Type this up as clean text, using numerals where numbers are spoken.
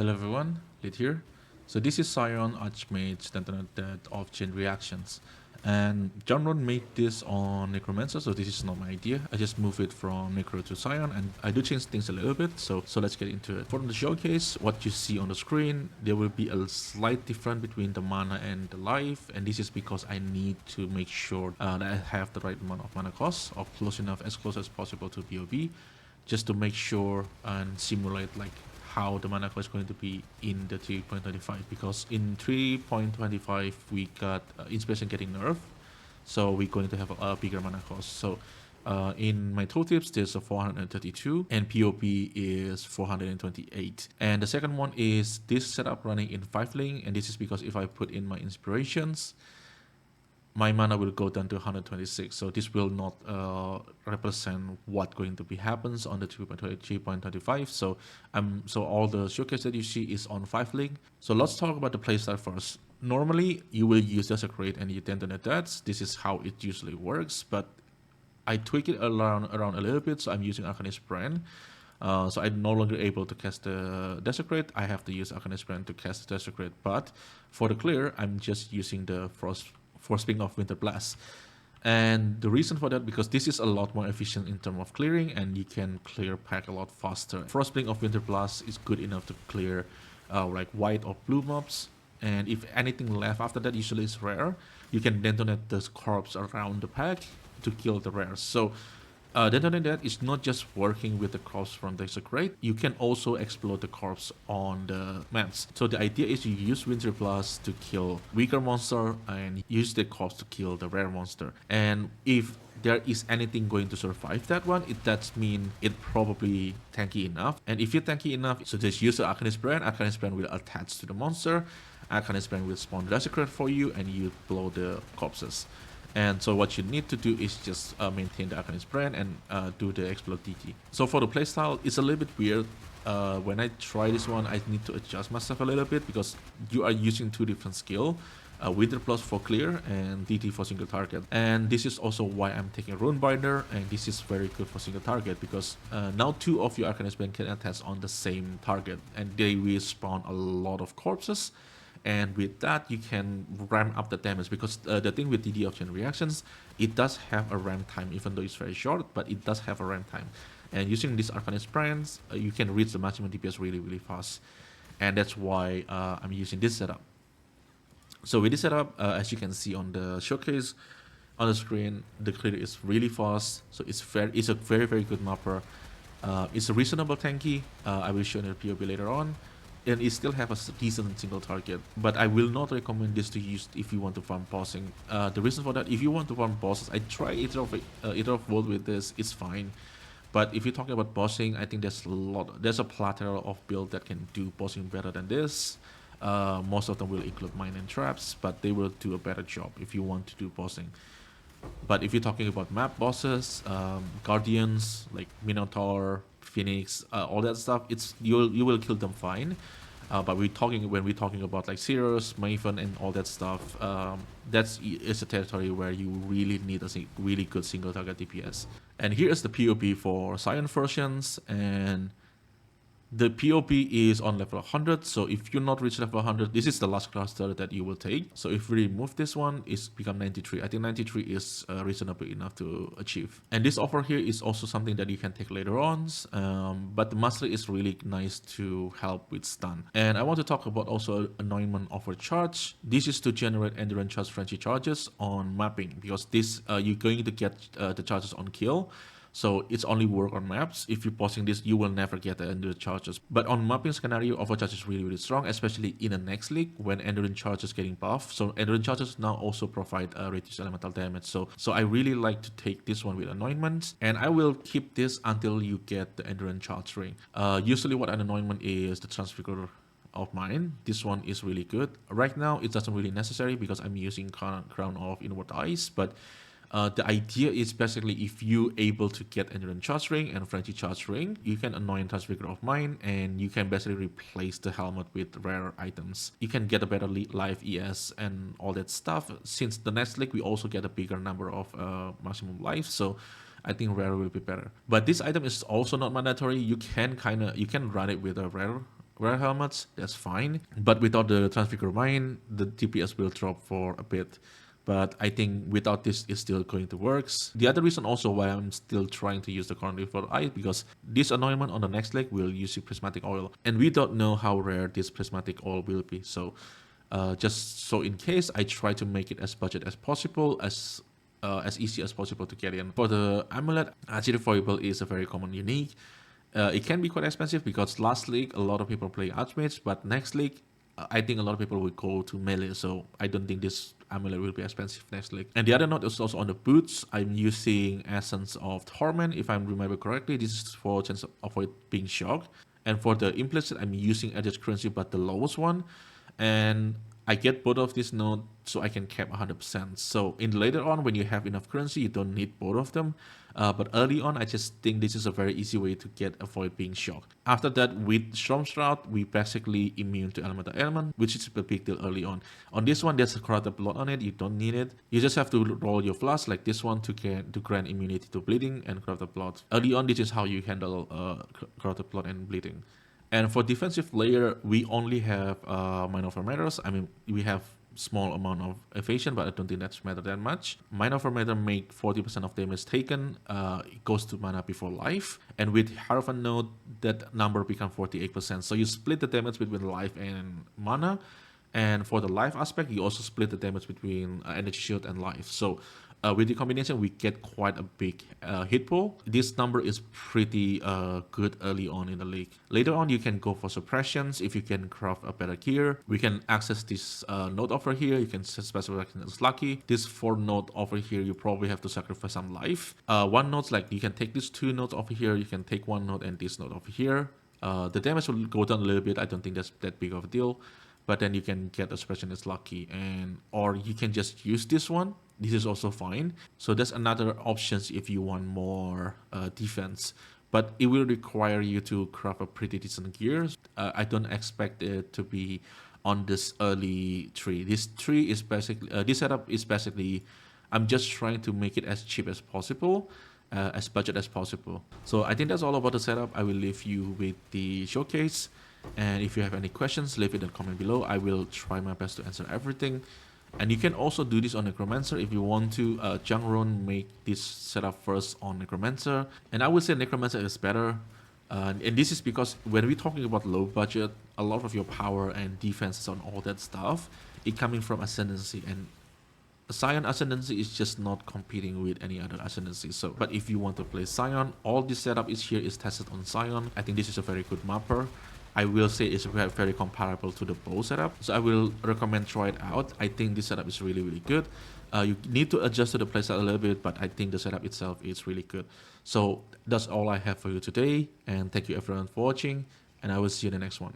Hello everyone, Lid here. So this is Scion Archmage detonate of chain reactions. And John Ron made this on Necromancer, so this is not my idea. I just moved it from Necro to Scion and I do change things a little bit, so let's get into it. For the showcase, what you see on the screen, there will be a slight difference between the mana and the life, and this is because I need to make sure that I have the right amount of mana cost, or close enough, as close as possible to BOB, just to make sure and simulate like how the mana cost is going to be in the 3.25, because in 3.25 we got inspiration getting nerfed, so we're going to have a bigger mana cost. So in my tooltips there's a 432 and POP is 428, and the second one is this setup running in 5-link, and this is because if I put in my inspirations, my mana will go down to 126, so this will not represent what going to be happens on the 3.25. So all the showcase that you see is on 5-link. So let's talk about the playstyle first. Normally you will use desecrate and you detonate that. This is how it usually works, but I tweak it around a little bit, so I'm using Arcanist Brand. So I'm no longer able to cast the Desecrate. I have to use Arcanist Brand to cast the Desecrate, but for the clear I'm just using the frostblink of Winter Blast. And the reason for that, because this is a lot more efficient in terms of clearing and you can clear pack a lot faster. Frostblink of Winter Blast is good enough to clear like white or blue mobs, and if anything left after that, usually it's rare, you can detonate the corpse around the pack to kill the rares. So detonate that is not just working with the corpse from Desecrate, you can also explode the corpse on the maps. So the idea is you use Winter Blast to kill weaker monster and use the corpse to kill the rare monster. And if there is anything going to survive that one, it does mean it probably tanky enough. And if you're tanky enough, so just use the Arcanist Brand will attach to the monster, Arcanist Brand will spawn the Desecrate for you, and you blow the corpses. And so what you need to do is just maintain the Arcanist Brand and do the Explode DT. So for the playstyle, it's a little bit weird. When I try this one, I need to adjust myself a little bit because you are using two different skills. Winter Plus for clear and DT for single target. And this is also why I'm taking Runebinder, and this is very good for single target because now two of your Arcanist Brand can attach on the same target and they will spawn a lot of corpses. And with that you can ramp up the damage, because the thing with DD of chain reactions, it does have a ramp time, even though it's very short, but it does have a ramp time. And using these Arcanist Brands, you can reach the maximum DPS really fast, and that's why I'm using this setup. So with this setup, as you can see on the showcase on the screen, the clear is really fast, so it's a very good mapper. It's a reasonable tanky. I will show you the POB later on. And it still have a decent single target, but I will not recommend this to use if you want to farm bossing. The reason for that, if you want to farm bosses, I try either of World with this, it's fine. But if you're talking about bossing, I think there's a plethora of build that can do bossing better than this. Most of them will include mine and traps, but they will do a better job if you want to do bossing. But if you're talking about map bosses, guardians like Minotaur, Phoenix, all that stuff, you will kill them fine. But when we're talking about like Cirrus, Maven, and all that stuff, is a territory where you really need a really good single target DPS. And here is the POP for Scion versions, and the POP is on level 100, so if you're not reached level 100, this is the last cluster that you will take. So if we remove this one, it's become 93. I think 93 is reasonable enough to achieve. And this offer here is also something that you can take later on, but the mastery is really nice to help with stun. And I want to talk about also anointment offer charge. This is to generate endurance charge frenzy charges on mapping, because this you're going to get the charges on kill. So it's only work on maps. If you're posting this, you will never get the endurance charges. But on mapping scenario, overcharge is really strong, especially in the next league when endurance charge is getting buffed. So endurance charges now also provide reduced elemental damage. So I really like to take this one with anointments, and I will keep this until you get the endurance charge ring. Usually what an anointment is the transfigure of mine. This one is really good. Right now it doesn't really necessary because I'm using Crown of Inward Eyes, but the idea is basically if you able to get Endurance Charge Ring and Frenzy Charge Ring, you can anoint Transfigure of Mine, and you can basically replace the helmet with rare items. You can get a better life ES and all that stuff. Since the next league we also get a bigger number of maximum life, so I think rare will be better. But this item is also not mandatory. You can run it with a rare rare helmets, that's fine. But without the Transfigure Mine, the DPS will drop for a bit. But I think without this, it's still going to work. The other reason also why I'm still trying to use the Corn for Eye, because this anointment on the next leg will use the Prismatic Oil. And we don't know how rare this Prismatic Oil will be. So just so in case, I try to make it as budget as possible, as easy as possible to get in. For the Amulet, Agility Foible is a very common unique. It can be quite expensive because last league, a lot of people play Archmage, but next league, I think a lot of people will go to melee, so I don't think this amulet will be expensive next league. And the other note is also on the boots. I'm using Essence of Torment, if I remember correctly. This is for chance of avoid being shocked. And for the implicit, I'm using Edge Currency, but the lowest one. And I get both of these nodes so I can cap 100%. So in later on, when you have enough currency, you don't need both of them. But early on, I just think this is a very easy way to avoid being shocked. After that, with Storm Shroud, we basically immune to elemental element, which is a big deal early on. On this one, there's a Corrupted Blood on it. You don't need it. You just have to roll your flask like this one to grant immunity to bleeding and Corrupted Blood. Early on, this is how you handle Corrupted Blood and bleeding. And for defensive layer, we only have Mind Over Matters. I mean, we have small amount of evasion, but I don't think that's matter that much. Mind Over Matter make 40% of damage taken. It goes to mana before life. And with Hierophant Node, that number becomes 48%. So you split the damage between life and mana. And for the life aspect, you also split the damage between energy shield and life. So with the combination, we get quite a big hit pool. This number is pretty good early on in the league. Later on, you can go for suppressions if you can craft a better gear. We can access this node over here. You can specify as lucky. This 4 node over here, you probably have to sacrifice some life. One node's like you can take these 2 nodes over here. You can take 1 node and this node over here. The damage will go down a little bit. I don't think that's that big of a deal. But then you can get a suppression as lucky, or you can just use this one. This is also fine. So that's another options if you want more defense. But it will require you to craft a pretty decent gear. I don't expect it to be on this early tree. This tree is basically, this setup is basically, I'm just trying to make it as cheap as possible. As budget as possible. So I think that's all about the setup. I will leave you with the showcase. And if you have any questions, leave it in the comment below. I will try my best to answer everything. And you can also do this on Necromancer if you want to. Jungron make this setup first on Necromancer. And I would say Necromancer is better. And this is because when we're talking about low budget, a lot of your power and defenses on all that stuff, it coming from Ascendancy. And Scion Ascendancy is just not competing with any other Ascendancy. So, but if you want to play Scion, all this setup is here is tested on Scion. I think this is a very good mapper. I will say it's very comparable to the bow setup. So I will recommend try it out. I think this setup is really, really good. You need to adjust to the playstyle a little bit, but I think the setup itself is really good. So that's all I have for you today. And thank you everyone for watching. And I will see you in the next one.